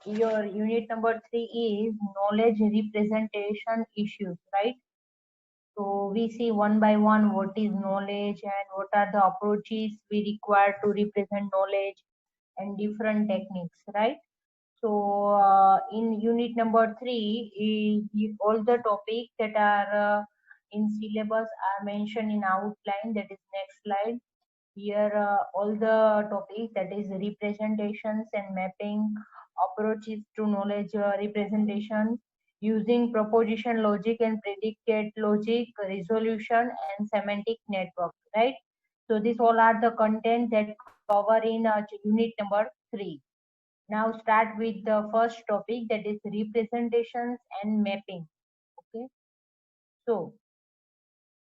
your unit number 3 is knowledge representation issues, right? So we see one by one what is knowledge and what are the approaches we require to represent knowledge and different techniques, right? So in unit number 3, all the topics that are in syllabus are mentioned in outline. That is next slide. Here all the topics, that is representations and mapping, approaches to knowledge representation, using proposition logic and predicate logic, resolution and semantic network, right? So these all are the content that cover in unit number 3. Now start with the first topic, that is representations and mapping. Okay, so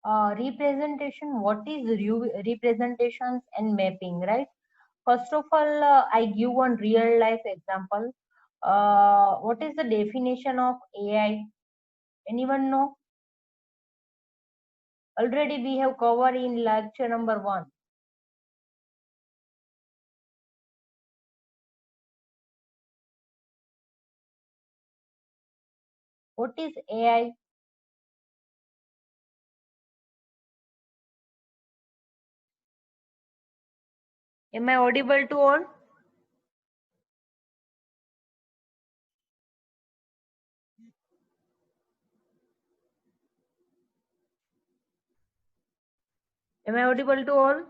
representation, what is representations and mapping, right? First of all, I give one real life example. What is the definition of AI? Anyone know? Already we have covered in lecture number 1. What is AI? Am I audible to all? Am I audible to all?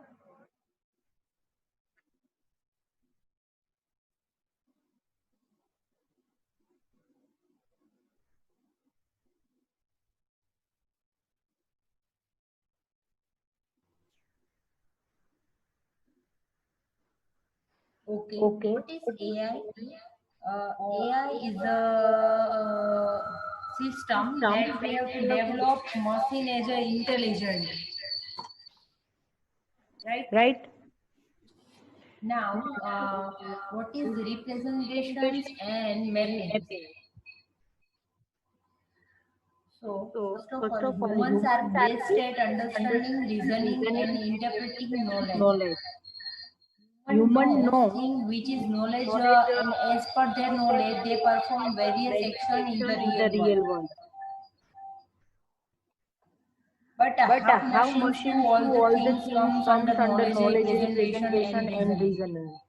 Okay. Okay. What is AI? AI is a system that we have to develop machine as a intelligent, right? Right. Now, what is representations and mapping? So, So first of first all, of all, humans are humans are best best at at understanding, understanding, reasoning, reasoning, and and interpreting interpreting knowledge. knowledge. Human Human knows know things which is knowledge, knowledge and as per their of their knowledge, they knowledge, they perform perform various various action in the action in the real world. real world. But But how how machines do machines do all the all the things things comes comes under under knowledge knowledge representation and representation and reasoning. reasoning.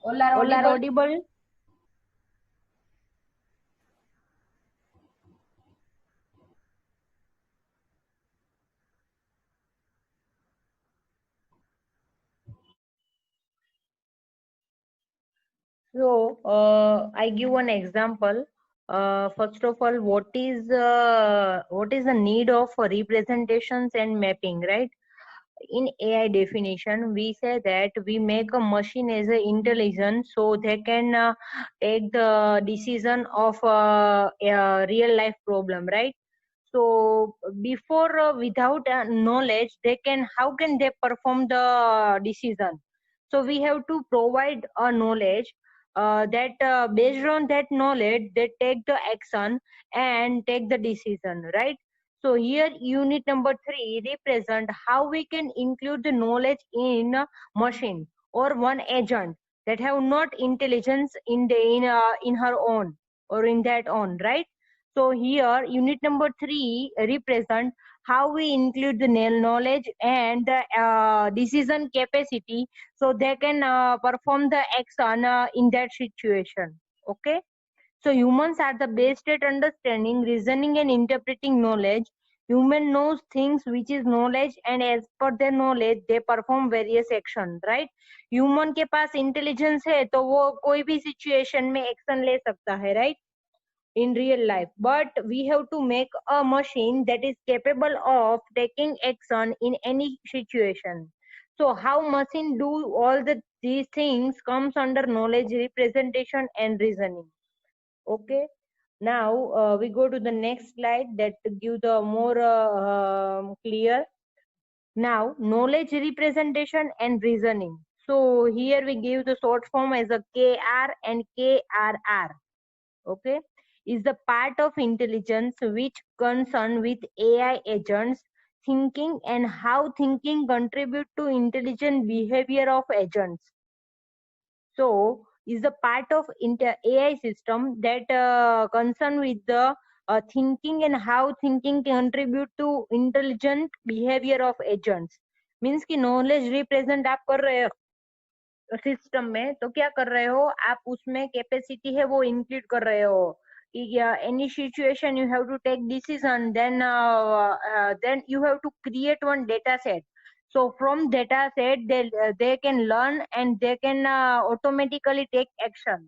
All are All are audible? audible? So I give one example. First of all, what is the need of representations and mapping, right? In AI definition, we say that we make a machine as a intelligent, so they can take the decision of a real life problem, right? So before, without knowledge, they can, how can they perform the decision? So we have to provide a knowledge that based on that knowledge they take the action and take the decision, right? So here unit number 3 represent how we can include the knowledge in a machine or one agent that have not intelligence in her own or in that own, right? So here unit number 3 represent how we include the knowledge and the decision capacity, so they can perform the action in that situation. Okay, so humans are the best at understanding, reasoning and interpreting knowledge. Human knows things which is knowledge, and as per their knowledge they perform various action, right? Human के पास intelligence है तो वो कोई भी situation में action ले सकता है, right? In real life, but we have to make a machine that is capable of taking action in any situation. So how machine do all these things comes under knowledge representation and reasoning. Okay, now we go to the next slide that give the more clear. Now knowledge representation and reasoning, so here we give the short form as a KR and KRR. Okay, is the part of intelligence which concern with AI agents thinking and how thinking contribute to intelligent behavior of agents. So is a part of AI system that concern with the thinking and how thinking contribute to intelligent behavior of agents. Means कि knowledge represent आप कर रहे हो system में, तो क्या कर रहे हो आप, उसमें कैपेसिटी है वो इंक्लूड कर रहे हो कि any situation you have to take decision, then you have to create one data set. So from data set they can learn and they can automatically take action.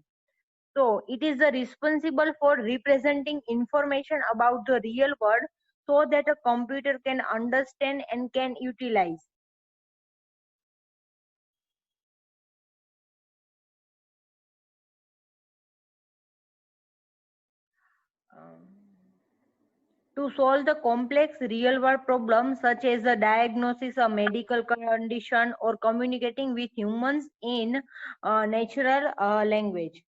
So it is responsible for representing information about the real world so that a computer can understand and can utilize. To solve the complex real world problems such as the diagnosis of medical condition or communicating with humans in natural language.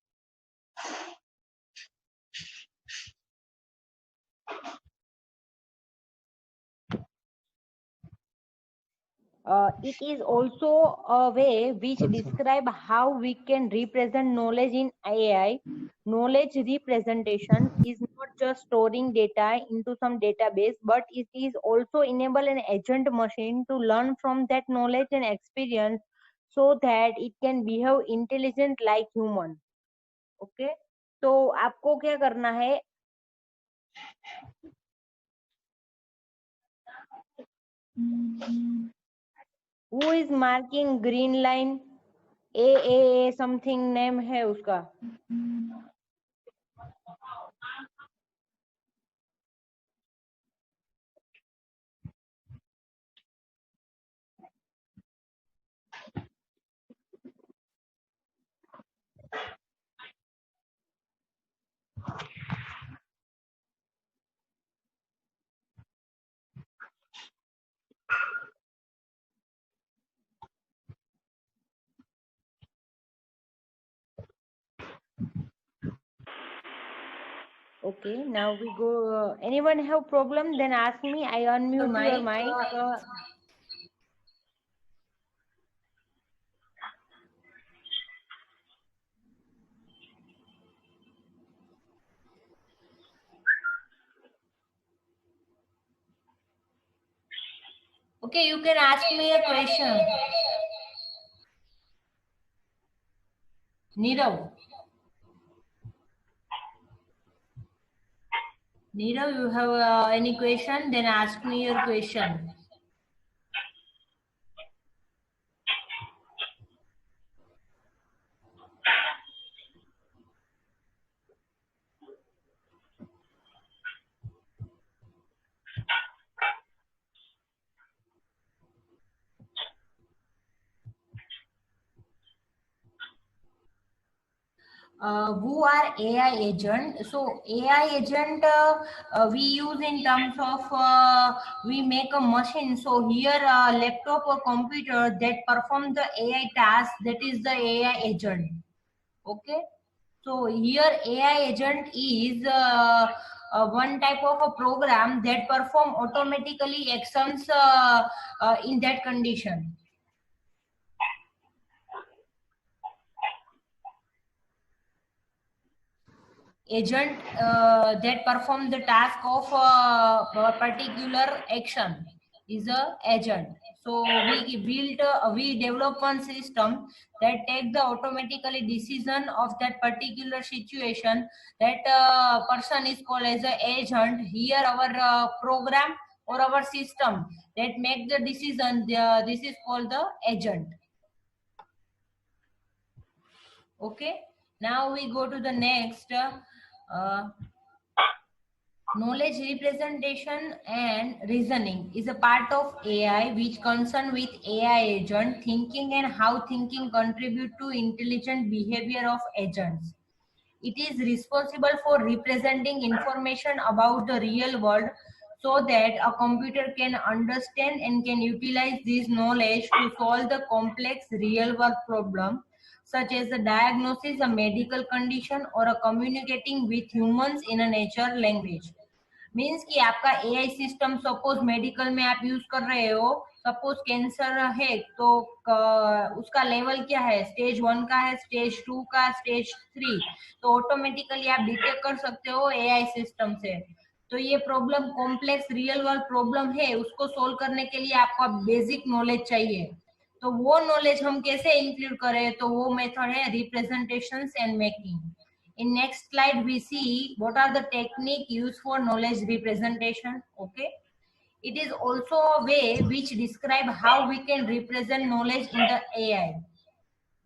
It is also a way which describe how we can represent knowledge in AI. Knowledge representation is not just storing data into some database, but it is also enable an agent machine to learn from that knowledge and experience so that it can behave intelligent like human. Okay, तो आपको क्या करना है, who is marking green line? A something name है उसका. Okay, now we go. Anyone have problem? Then ask me. I unmute your mic. Okay, you can ask me a question. Nirav. Nirav, you have any question? Then ask me your question. Who are AI agent? So AI agent we use in terms of we make a machine. So here laptop or computer that perform the AI task, that is the AI agent. Okay. So here AI agent is one type of a program that perform automatically actions in that condition. Agent that perform the task of a particular action is a agent. So we develop one system that take the automatically decision of that particular situation. That person is called as a agent. Here our program or our system that make the decision, this is called the agent. Okay, now we go to the next. Knowledge representation and reasoning is a part of AI which concern with AI agent thinking and how thinking contribute to intelligent behavior of agents. It is responsible for representing information about the real world so that a computer can understand and can utilize this knowledge to solve the complex real world problem such as the diagnosis, a medical condition or a communicating with humans in a natural language. Means कि आपका AI system suppose medical में आप use कर रहे हो, suppose cancer है तो उसका लेवल क्या है, स्टेज 1 का है, स्टेज 2 का, स्टेज 3, तो ऑटोमेटिकली आप डिटेक्ट कर सकते हो एआई सिस्टम से। तो ये problem complex real world problem है, उसको सोल्व करने के लिए आपको बेसिक नॉलेज चाहिए। तो वो नॉलेज हम कैसे इंक्लूड करें, तो वो मेथड है representations and making. In next slide we see what are the technique used for knowledge representation. Okay, it is also a way which describe how we can represent knowledge in the AI.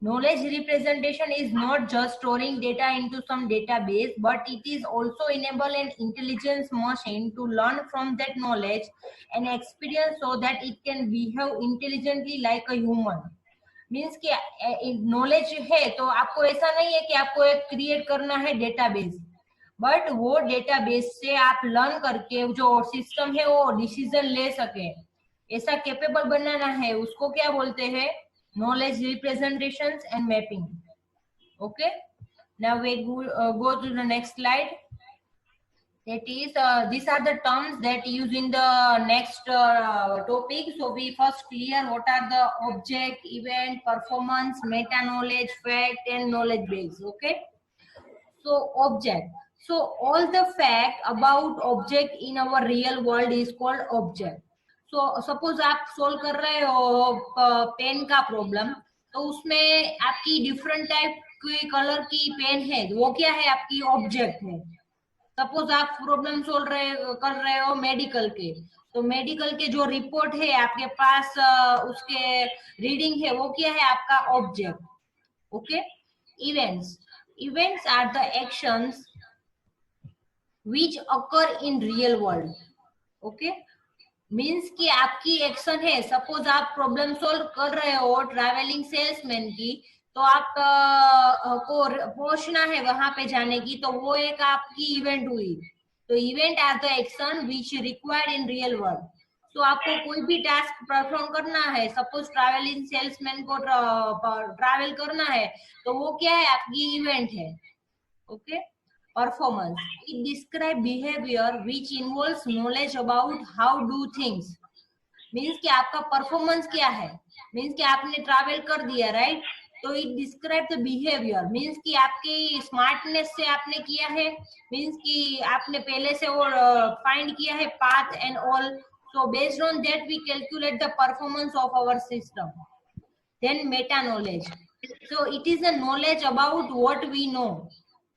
Knowledge representation is not just storing data into some database, but it is also enable an intelligence machine to learn from that knowledge and experience so that it can behave intelligently like a human. Means कि knowledge है तो आपको ऐसा नहीं है कि आपको एक क्रिएट करना है डेटाबेस, बट वो डेटाबेस से आप लर्न करके जो सिस्टम है वो डिसीजन ले सके, ऐसा कैपेबल बनाना है, उसको क्या बोलते हैं, knowledge representations and mapping. Okay, now we go to the next slide. That is, these are the terms that use in the next topic. So we first clear what are the object, event, performance, meta knowledge, fact, and knowledge base. Okay, so object. So all the fact about object in our real world is called object. So suppose आप solve कर रहे हो pen का problem, तो उसमें आपकी different type की colour की पेन है, वो क्या है, आपकी ऑब्जेक्ट है। सपोज आप प्रॉब्लम सोल्व कर रहे हो मेडिकल के, तो मेडिकल के जो रिपोर्ट है आपके पास, उसके रीडिंग है, वो क्या है, आपका object. Okay, events, events are the actions which occur in real world. Okay, means कि आपकी एक्शन है, सपोज आप प्रॉब्लम सोल्व कर रहे हो ट्रैवलिंग सेल्समैन की, तो आप को पहुंचना है वहां पे जाने की, तो वो एक आपकी इवेंट हुई। तो event are the action which required in real world. तो आपको कोई भी टास्क परफॉर्म करना है, सपोज ट्रैवलिंग सेल्समैन को ट्रैवल करना है, तो वो क्या है, आपकी इवेंट है। Okay, performance, it describe behavior which involves knowledge about how do things. Means कि आपका परफॉर्मेंस क्या है, मीन्स कि आपने ट्रैवल कर दिया, राइट, तो it describe the behaviour, means कि आपकी स्मार्टनेस से आपने किया है, मीन्स कि आपने पहले से वो फाइंड किया है path and all. So based on that we calculate the performance of our system. Then meta knowledge, so it is a knowledge about what we know.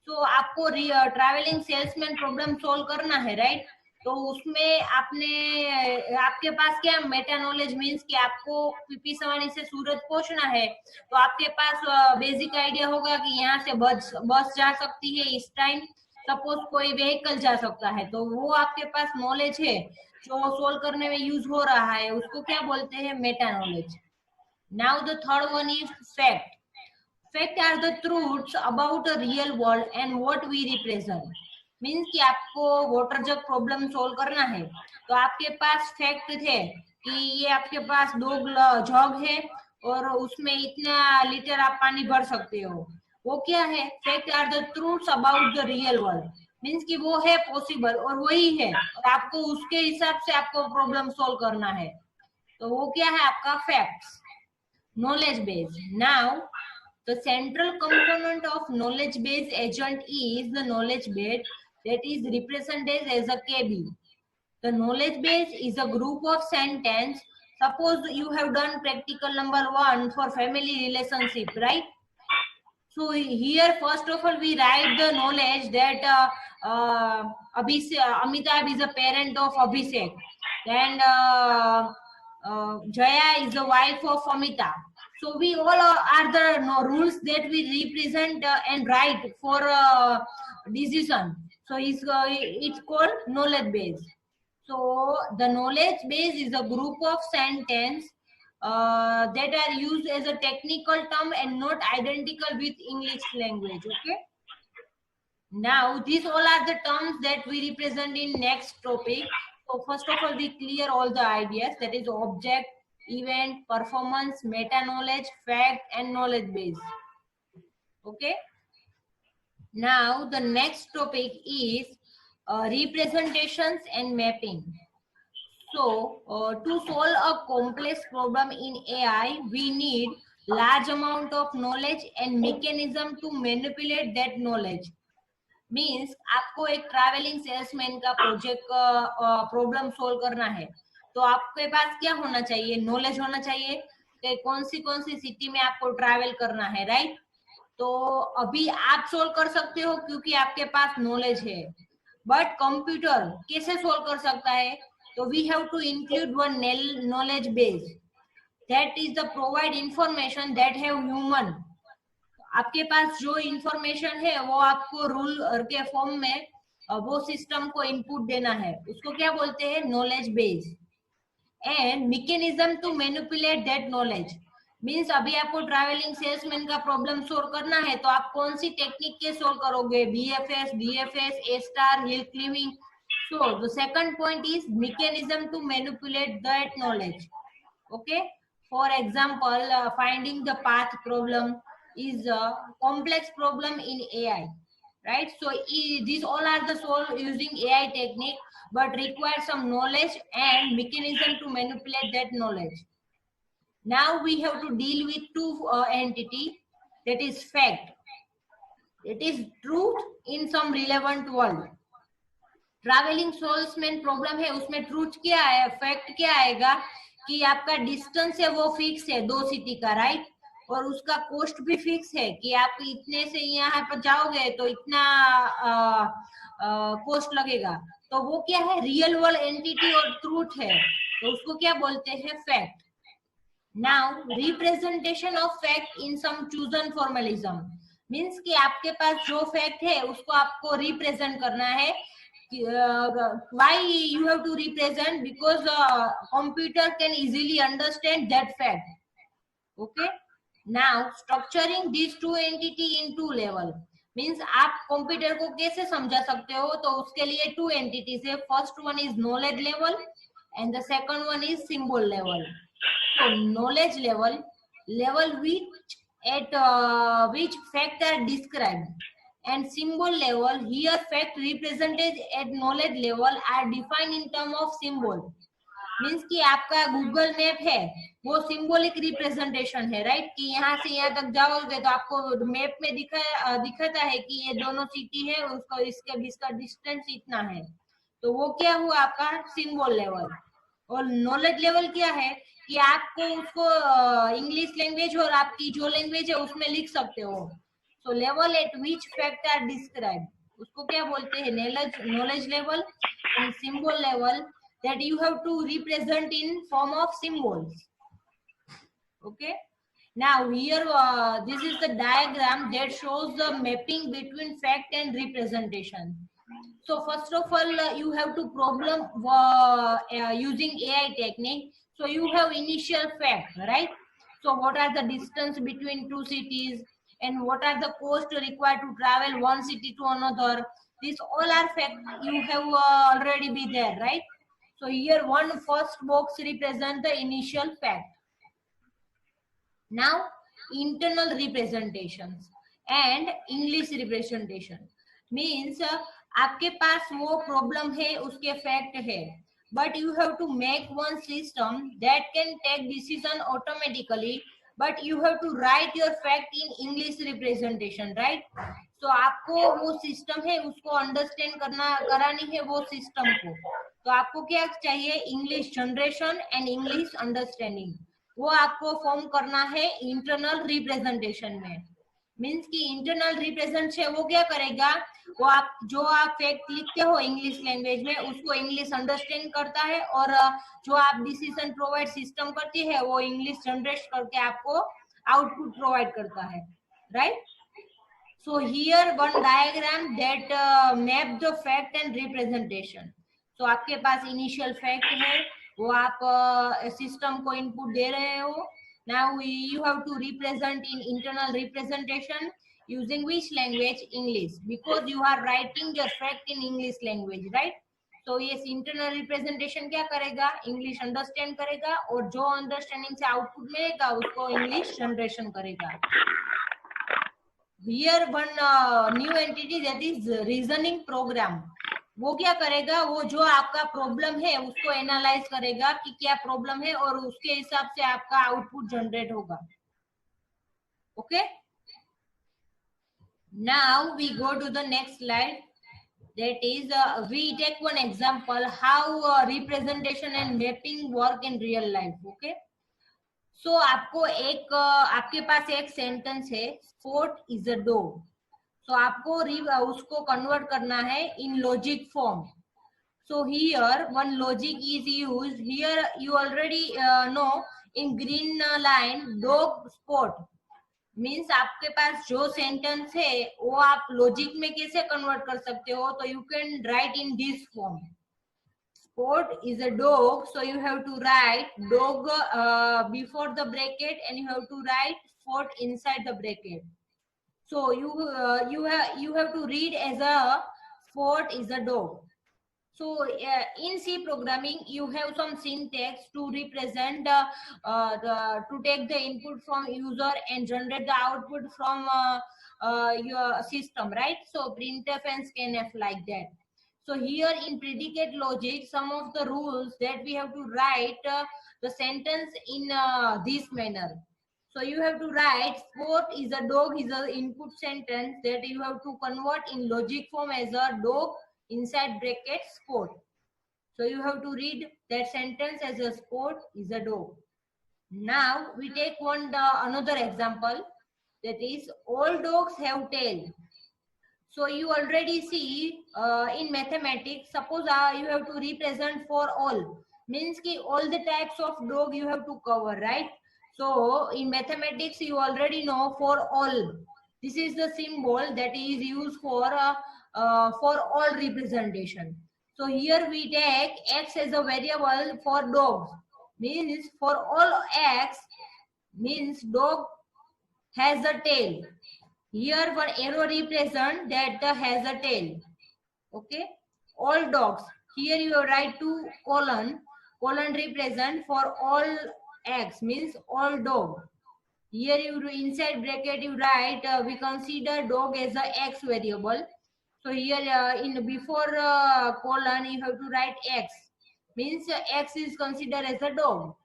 तो आपको ट्रैवलिंग सेल्समैन प्रॉब्लम सोल्व करना है, right, तो उसमें आपके पास क्या Meta knowledge, means कि आपको पीपी सवानी से सूरत पहुंचना है, तो आपके पास बेसिक आइडिया होगा कि यहाँ से बस जा सकती है इस टाइम, सपोज कोई व्हीकल जा सकता है, तो वो आपके पास नॉलेज है जो सोल्व करने में यूज हो रहा है, उसको क्या बोलते हैं, meta knowledge. Now the third one is fact. Fact are the truths about a real world and what we represent. Means कि आपको वाटर जग प्रॉब्लम सोल्व करना है, तो आपके पास फैक्ट थे कि ये आपके पास 2 जग है और उसमें इतना लीटर आप पानी भर सकते हो, वो क्या है, fact are the truths about the real world. Means कि वो है पॉसिबल और वही है, और आपको उसके हिसाब से आपको प्रॉब्लम सोल्व करना है, तो वो क्या है, आपका facts. knowledge base, now the central component of knowledge base agent is the knowledge base that is represented as a KB. The knowledge base is a group of sentence. Suppose you have done practical number 1 for family relationship, right? So here first of all we write the knowledge that Amitabh is a parent of Abhishek, and Jaya is the wife of Amitabh. So we all are the rules that we represent and write for decision. So it's called knowledge base. So the knowledge base is a group of sentence that are used as a technical term and not identical with English language. Okay. Now these all are the terms that we represent in next topic. So first of all, we clear all the ideas, that is object, event, performance, meta knowledge, fact, and knowledge base. Okay. Now the next topic is representations and mapping. So, to solve a complex problem in AI, we need large amount of knowledge and mechanism to manipulate that knowledge. Means आपको एक travelling salesman का project का problem solve करना है, तो आपके पास क्या होना चाहिए? नॉलेज होना चाहिए कि कौन सी सिटी में आपको ट्रैवल करना है, राइट? तो अभी आप सोल्व कर सकते हो क्योंकि आपके पास नॉलेज है, बट कंप्यूटर कैसे सोल्व कर सकता है? तो we have to include one knowledge base that is the provide information that have human. आपके पास जो इंफॉर्मेशन है वो आपको रूल के फॉर्म में वो सिस्टम को इनपुट देना है, उसको क्या बोलते हैं? Knowledge base. And mechanism to manipulate that knowledge means अभी आपको ट्रैवलिंग सेल्समैन का प्रॉब्लम सोल्व करना है, तो आप कौन सी टेक्निक के सोल्व करोगे? BFS, DFS, A star, hill climbing. So the second point is mechanism to manipulate that knowledge. Okay, for example, finding the path problem is a complex problem in AI, right? So these all are the solved using AI technique, but require some knowledge and mechanism to manipulate that knowledge. Now we have to deal with two entity, that is fact, it is truth in some relevant world. Travelling salesman problem है, उसमें truth क्या है, fact क्या आएगा कि आपका distance है वो फिक्स है 2 सिटी का, राइट? और उसका कॉस्ट भी फिक्स है कि आप इतने से यहाँ पर जाओगे तो इतना कॉस्ट लगेगा। तो वो क्या है? रियल वर्ल्ड एंटिटी और ट्रूथ है, तो उसको क्या बोलते हैं? Fact. Now representation of fact in some chosen formalism means कि आपके पास जो फैक्ट है उसको आपको रिप्रेजेंट करना है। Why you have to represent? Because computer can easily understand that fact. Okay, now structuring these two entity in two level means आप कंप्यूटर को कैसे समझा सकते हो? तो उसके लिए 2 entities है, first one is knowledge level and the second one is symbol level. So knowledge level which at which fact are described, and symbol level here fact represented at knowledge level are defined in term of symbol means कि आपका Google map है वो symbolic representation है, right? कि यहाँ से यहाँ तक जाओगे तो आपको मैप में दिखाता है कि ये दोनों सिटी है, उसको इसके बीच का डिस्टेंस इतना है, तो वो क्या हुआ? आपका सिंबल लेवल। और नॉलेज लेवल क्या है कि आपको उसको इंग्लिश लैंग्वेज और आपकी जो लैंग्वेज है उसमें लिख सकते हो। So level at which fact are describe, उसको क्या बोलते हैं? Knowledge level and symbol level that you have to represent in form of symbols. Okay, now here this is the diagram that shows the mapping between fact and representation. So first of all you have to problem using AI technique. So you have initial fact, right? So what are the distance between 2 cities and what are the cost required to travel one city to another? These all are fact you have already be there, right? So here one first box represent the initial fact. Now internal representations and English representation means आपके पास वो problem है, उसके fact है, but you have to make one system that can take decision automatically, but you have to write your fact in English representation, right? So आपको वो system है उसको understand करानी है वो सिस्टम को, तो आपको क्या चाहिए? English generation and English understanding, वो आपको फॉर्म करना है इंटरनल रिप्रेजेंटेशन में। मीन्स कि इंटरनल रिप्रेजेंटेशन वो क्या करेगा? वो आप जो आप फैक्ट लिखते हो इंग्लिश लैंग्वेज में उसको इंग्लिश अंडरस्टैंड करता है, और जो आप डिसीजन प्रोवाइड सिस्टम करती है वो इंग्लिश जनरेट करके आपको आउटपुट प्रोवाइड करता है, right? So here one diagram that map the fact and representation. तो आपके पास इनिशियल फैक्ट है, वो आप सिस्टम को इनपुट दे रहे हो। Now you have to represent in internal representation using which language? English, because you are writing your fact in English language, right? तो ये इंटरनल रिप्रेजेंटेशन क्या करेगा? इंग्लिश अंडरस्टैंड करेगा, और जो अंडरस्टैंडिंग से आउटपुट मिलेगा उसको इंग्लिश जनरेशन करेगा। Here one new entity, that is reasoning program वो क्या करेगा, वो जो आपका प्रॉब्लम है उसको एनालाइज करेगा कि क्या प्रॉब्लम है और उसके हिसाब से आपका आउटपुट जनरेट होगा. Okay, now we go to the next slide. That is, we take one example how representation and mapping work in real life. Okay, so आपको एक आपके पास एक सेंटेंस है, sport is a dog. So आपको उसको convert करना है in logic form. So here one logic is used. Here you already know in green line dog sport means आपके पास जो सेंटेंस है वो आप लॉजिक में कैसे कन्वर्ट कर सकते हो, तो you can write in this form. Sport is a dog, so you have to write dog before the bracket and you have to write sport inside the bracket. So you have to read as a sport is a dog. So in C programming, you have some syntax to represent to take the input from user and generate the output from your system, right? So printf and scanf like that. So here in predicate logic, some of the rules that we have to write the sentence in this manner. So you have to write sport is a dog is a input sentence that you have to convert in logic form as a dog inside bracket sport. So you have to read that sentence as a sport is a dog. Now we take another example, that is all dogs have tail. So you already see in mathematics, suppose you have to represent for all, means ki all the types of dog you have to cover, right? So in mathematics you already know for all, this is the symbol that is used for all representation. So here we take x as a variable for dogs, means for all x means dog has a tail. Here one arrow represent that has a tail. Okay, all dogs. Here you write to colon. Colon represent for all x means all dog. Here you inside bracket you write we consider dog as a x variable. So here in before colon you have to write x, means x is considered as a dog.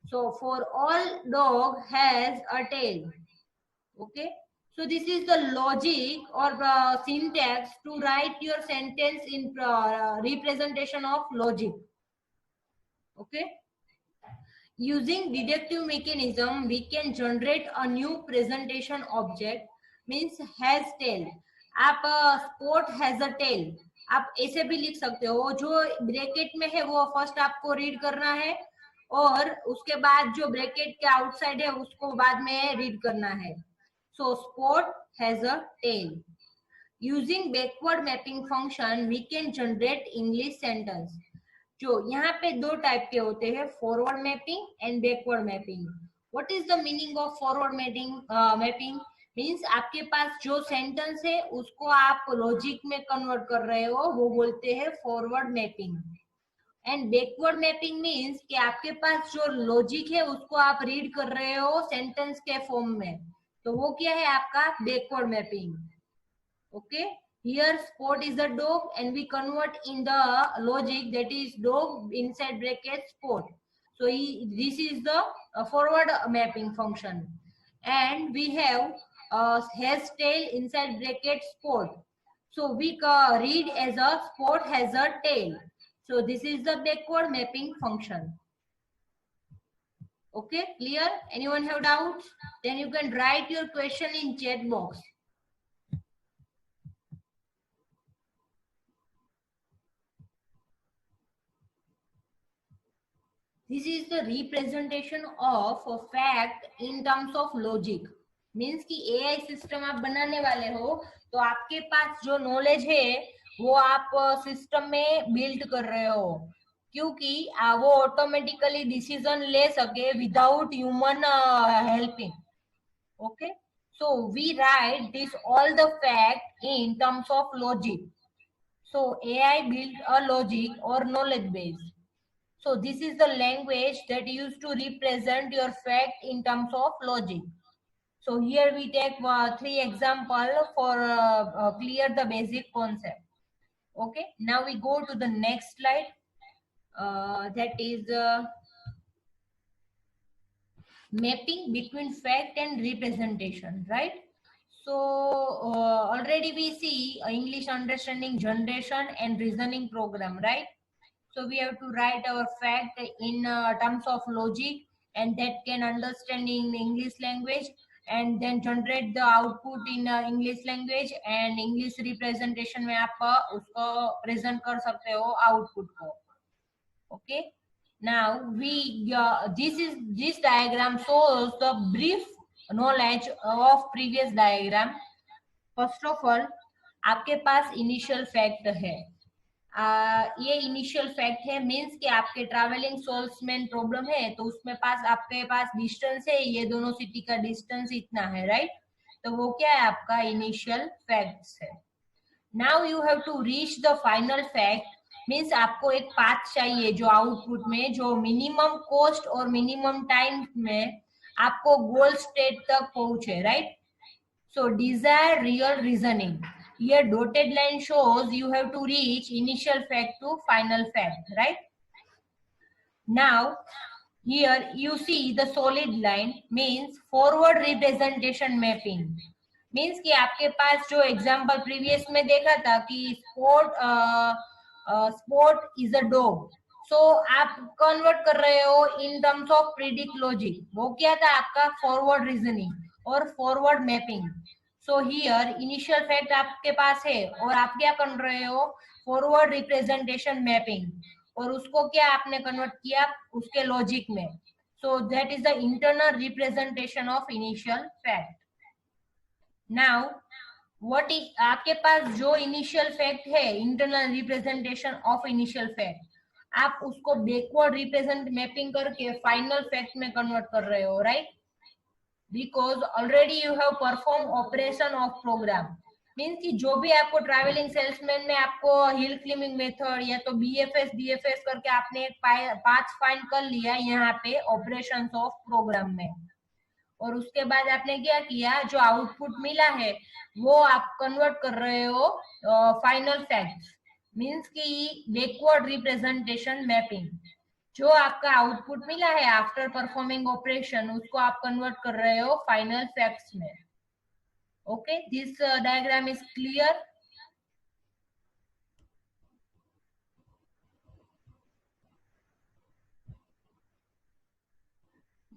So for all dog has a tail. Okay. So this is the logic or syntax to write your sentence in representation of logic. Okay. Using deductive mechanism, we can generate a new presentation object, means has tail. आप sport has a tail आप ऐसे भी लिख सकते हो, जो bracket में है वो फर्स्ट आपको रीड करना है और उसके बाद जो ब्रैकेट के आउटसाइड है उसको बाद में रीड करना है. So sport has a tail. Using backward mapping function, we can generate English sentence. जो यहाँ पे दो टाइप के होते हैं, forward mapping and backward mapping. What is the meaning of forward mapping? Means आपके पास जो सेंटेंस है उसको आप लॉजिक में कन्वर्ट कर रहे हो, वो बोलते हैं forward mapping. And backward mapping means कि आपके पास जो लॉजिक है उसको आप रीड कर रहे हो सेंटेंस के फॉर्म में, तो वो क्या है आपका backward mapping. Okay, here sport is a dog and we convert in the logic that is dog inside bracket sport. So this is the forward mapping function. And we have has tail inside bracket sport. So we read as a sport has a tail. So this is the backward mapping function. Okay, clear? Anyone have doubts? Then you can write your question in chat box. This is the representation of a fact in terms of logic. Means कि AI system आप बनाने वाले हो तो आपके पास जो knowledge है वो आप सिस्टम में बिल्ड कर रहे हो, क्योंकि वो ऑटोमेटिकली डिसीजन ले सके without human helping. Okay, so we write this all the fact in terms of logic. So AI build a logic or knowledge base. So this is the language that used to represent your fact in terms of logic. So here we take 3 examples for clear the basic concept. Okay, now we go to the next slide. That is mapping between fact and representation, right? So already we see English understanding generation and reasoning program, right? So we have to write our fact in terms of logic, and that can understand in English language, and then generate the output in English language, and English representation में आप उसको present कर सकते हो output को. Okay, now we this diagram shows the brief knowledge of previous diagram. First of all, आपके पास initial fact है. ये इनिशियल फैक्ट है, मींस कि आपके ट्रैवलिंग सोल्स में प्रॉब्लम है, तो उसमें पास आपके पास डिस्टेंस है, ये दोनों सिटी का डिस्टेंस इतना है, राइट? तो वो क्या है, आपका इनिशियल फैक्ट्स है. Now you have to reach the final fact, means आपको एक पाथ चाहिए जो आउटपुट में जो मिनिमम कॉस्ट और मिनिमम टाइम में आपको गोल स्टेट तक पहुंचे, right? So desire real reasoning. Here dotted line shows you have to reach initial fact to final fact, right? Now here you see the solid line means forward representation mapping. Means कि आपके पास जो example previous में देखा था कि sport is a dog, सो आप convert कर रहे हो इन टर्म्स ऑफ प्रिडिक्ट लॉजिक. वो क्या था आपका फॉरवर्ड रीजनिंग और forward mapping. So here initial fact आपके पास है और आप क्या कर रहे हो, फॉरवर्ड रिप्रेजेंटेशन मैपिंग, और उसको क्या आपने कन्वर्ट किया उसके लॉजिक में. So that is the internal representation of initial fact. Now what is आपके पास जो इनिशियल फैक्ट है, internal representation of initial fact, आप उसको बैकवर्ड रिप्रेजेंट मैपिंग करके फाइनल फैक्ट में कन्वर्ट कर रहे हो, right? Because already you have perform operation of program. Means कि जो भी आपको ट्रैवलिंग सेल्समैन में आपको हिल क्लाइंबिंग मेथड या तो बीएफएस डीएफएस करके आपने एक पाथ फाइंड कर लिया यहाँ पे ऑपरेशंस ऑफ प्रोग्राम में, और उसके बाद आपने क्या किया, जो आउटपुट मिला है वो आप कन्वर्ट कर रहे हो फाइनल फैक्ट्स. मीन्स कि बैकवर्ड रिप्रेजेंटेशन मैपिंग, जो आपका आउटपुट मिला है आफ्टर परफॉर्मिंग ऑपरेशन उसको आप कन्वर्ट कर रहे हो फाइनल फैक्ट्स में. Okay, this diagram is clear.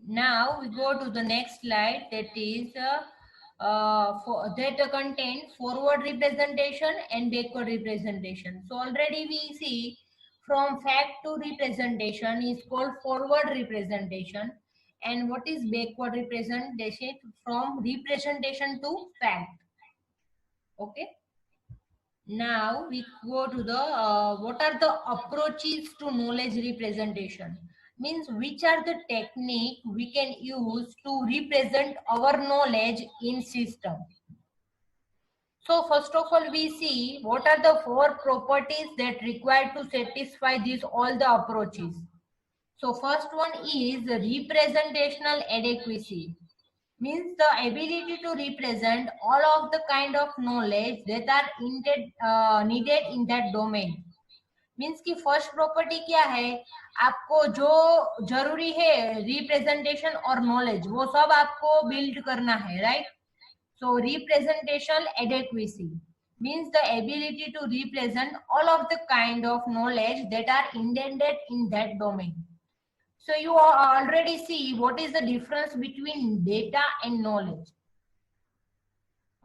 Now we go to the next slide, that is that contain forward representation and backward representation. So already we see from fact to representation is called forward representation, and what is backward representation, from representation to fact. Okay, now we go to the what are the approaches to knowledge representation. Means which are the technique we can use to represent our knowledge in system. So first of all we see what are the 4 properties that required to satisfy these all the approaches. So first one is representational adequacy, means the ability to represent all of the kind of knowledge that are needed in that domain. Means की first property क्या है, आपको जो जरूरी है representation और knowledge वो सब आपको बिल्ड करना है, right? So representational adequacy means the ability to represent all of the kind of knowledge that are intended in that domain. So you already see what is the difference between data and knowledge.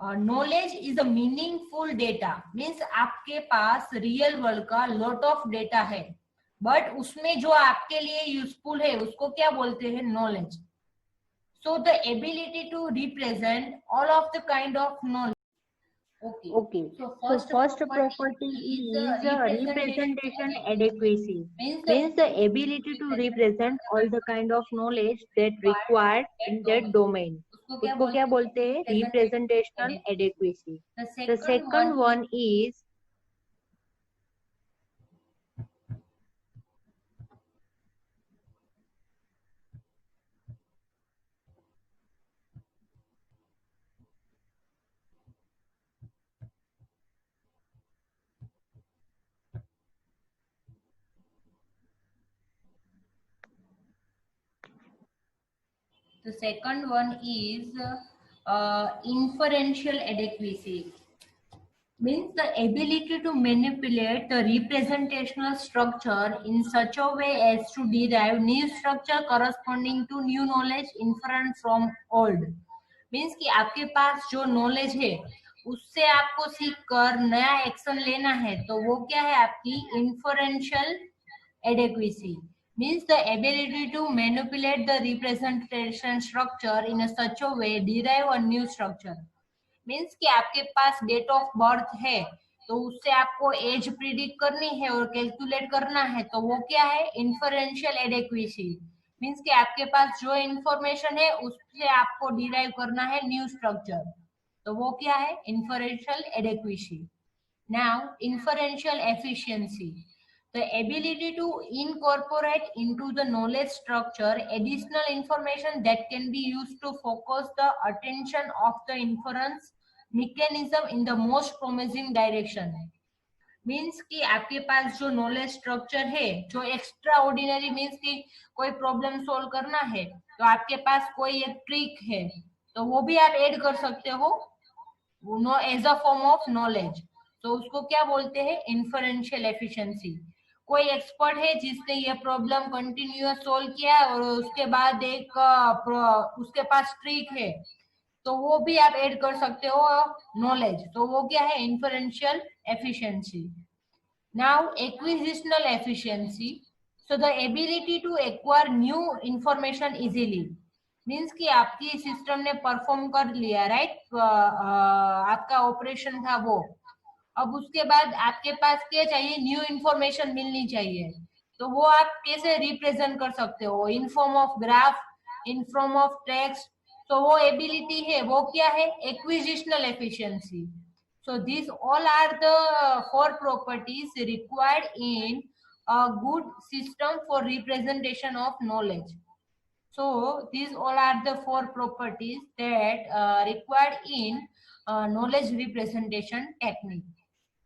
Knowledge is a meaningful data, means आपके पास real world का lot of data है, but उसमें जो आपके लिए useful है उसको क्या बोलते हैं, knowledge. So the ability to represent all of the kind of knowledge. Okay. So first property is representation adequacy. Means the ability to represent all the kind of knowledge that required in that domain. उसको क्या बोलते हैं, representational adequacy. The second one is The second one is inferential adequacy. Means the ability to manipulate the representational structure in such a way as to derive new structure corresponding to new knowledge inferred from old. Means कि आपके पास जो knowledge है उससे आपको सीख कर नया एक्शन लेना है, तो वो क्या है आपकी inferential adequacy. Means the ability to manipulate the representation structure in such a way derive a new structure. Means कि आपके पास डेट ऑफ बर्थ है तो उससे आपको एज प्रिडिक्ट करनी है और कैलकुलेट करना है, तो वो क्या है इन्फरेंशियल एडेक्वेसी. मीन्स कि आपके पास जो इंफॉर्मेशन है उससे आपको डिराइव करना है न्यू स्ट्रक्चर, तो वो क्या है inferential adequacy. Now inferential efficiency, the ability to incorporate into the knowledge structure additional information that can be used to focus the attention of the inference mechanism in the most promising direction. Means कि आपके पास जो knowledge structure है जो extra ordinary, means कि कोई problem solve करना है तो आपके पास कोई एक ट्रिक है तो वो भी आप ऐड कर सकते हो know as a form of knowledge, तो उसको क्या बोलते हैं इन्फरेंशियल एफिशिएंसी. कोई एक्सपर्ट है जिसने ये प्रॉब्लम कंटिन्यूअस सोल्व किया और उसके बाद एक उसके पास ट्रिक है तो वो भी आप ऐड कर सकते हो नॉलेज, तो वो क्या है inferential efficiency. Now acquisitional efficiency, so the ability to acquire new information easily. Means कि आपकी सिस्टम ने परफॉर्म कर लिया राइट, आपका ऑपरेशन था वो, अब उसके बाद आपके पास क्या चाहिए न्यू इंफॉर्मेशन मिलनी चाहिए, तो वो आप कैसे रिप्रेजेंट कर सकते हो in form of graph, in form of text, तो वो एबिलिटी है वो क्या है एक्विजिशनल efficiency. So these all are the 4 properties required in a good system for representation of knowledge. So these all are the 4 properties that required in knowledge representation technique.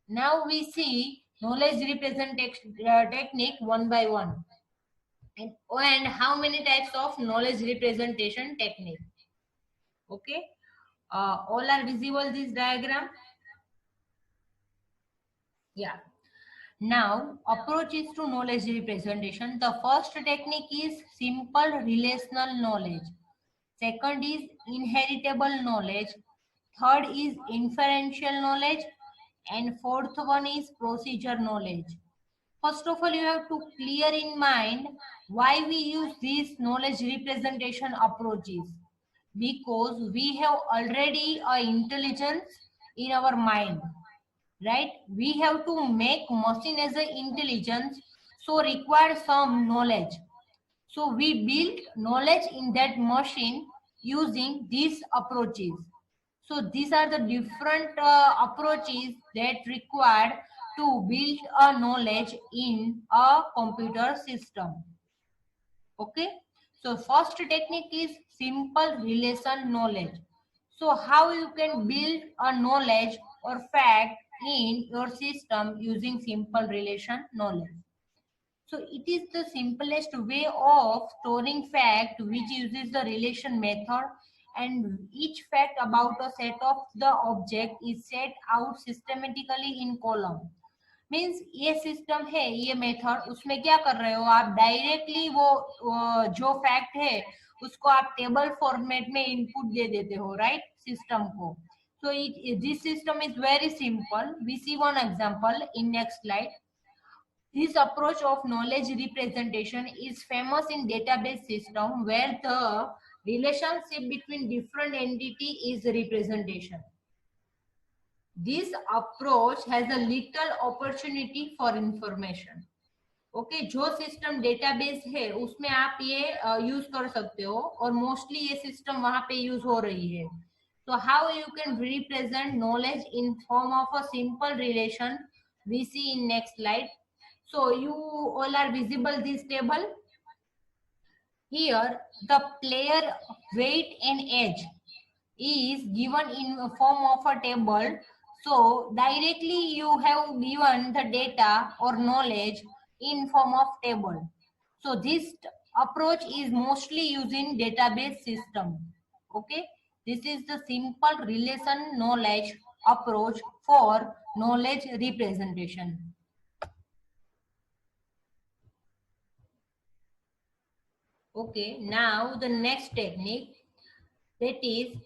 Now we see knowledge representation technique one by one. And how many types of knowledge representation technique? Okay, all are visible this diagram. Yeah. Now approaches to knowledge representation. The first technique is simple relational knowledge. Second is inheritable knowledge. Third is inferential knowledge. And fourth one is procedure knowledge. First of all, you have to clear in mind why we use these knowledge representation approaches. Because we have already a intelligence in our mind. Right, we have to make machine as an intelligence, so require some knowledge, so we build knowledge in that machine using these approaches. So these are the different approaches that required to build a knowledge in a computer system. Okay, so first technique is simple relation knowledge. So how you can build a knowledge or fact in your system using simple relation knowledge. So it is the simplest way of storing fact which uses the relation method, and each fact about a set of the object is set out systematically in column. Means ये system है ये method, उसमें क्या कर रहे हो आप directly वो जो फैक्ट है उसको आप टेबल फॉर्मेट में इनपुट दे देते हो राइट सिस्टम को. So this system is very simple. We see one example in next slide. This approach of knowledge representation is famous in database system where the relationship between different entity is representation. This approach has a little opportunity for information. Okay, जो system database है उसमें आप ये use कर सकते हो और mostly ये सिस्टम वहां पे यूज हो रही है. So how you can represent knowledge in form of a simple relation, we see in next slide. So you all are visible this table. Here the player weight and age is given in a form of a table. So directly you have given the data or knowledge in form of table. So this approach is mostly used in database system. Okay, this is the simple relation knowledge approach for knowledge representation. Okay, now the next technique, that is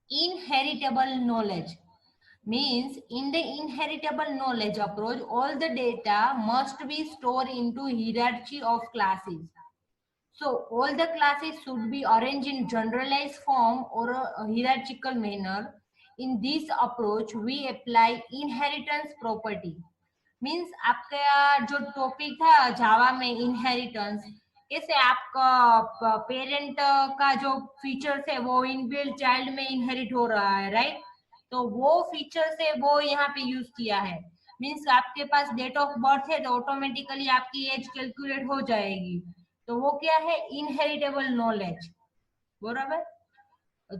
inheritable knowledge. Means in the inheritable knowledge approach, all the data must be stored into hierarchy of classes. So all the classes should be arranged in generalized form or a hierarchical manner. In this approach, we apply inheritance property. Means आपका जो topic था जावा में inheritance, कैसे आपका parent का जो features है वो इनबिल्ट चाइल्ड में इनहेरिट हो रहा है, राइट? तो वो फीचर्स है वो यहाँ पे यूज किया है. मीन्स आपके पास डेट ऑफ बर्थ है तो ऑटोमेटिकली आपकी एज कैलकुलेट हो जाएगी. तो वो क्या है? Inheritable knowledge. बराबर.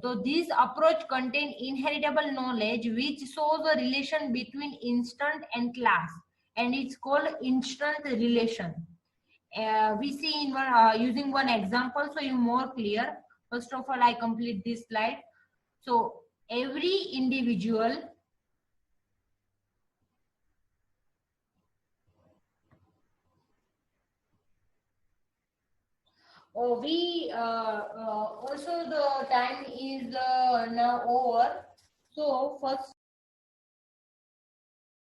So this approach contain inheritable knowledge which shows a relation between instant and class, and it's called instant relation. We see in one using one example so you more clear. First of all, I complete this slide. So every individual also the time is now over. So first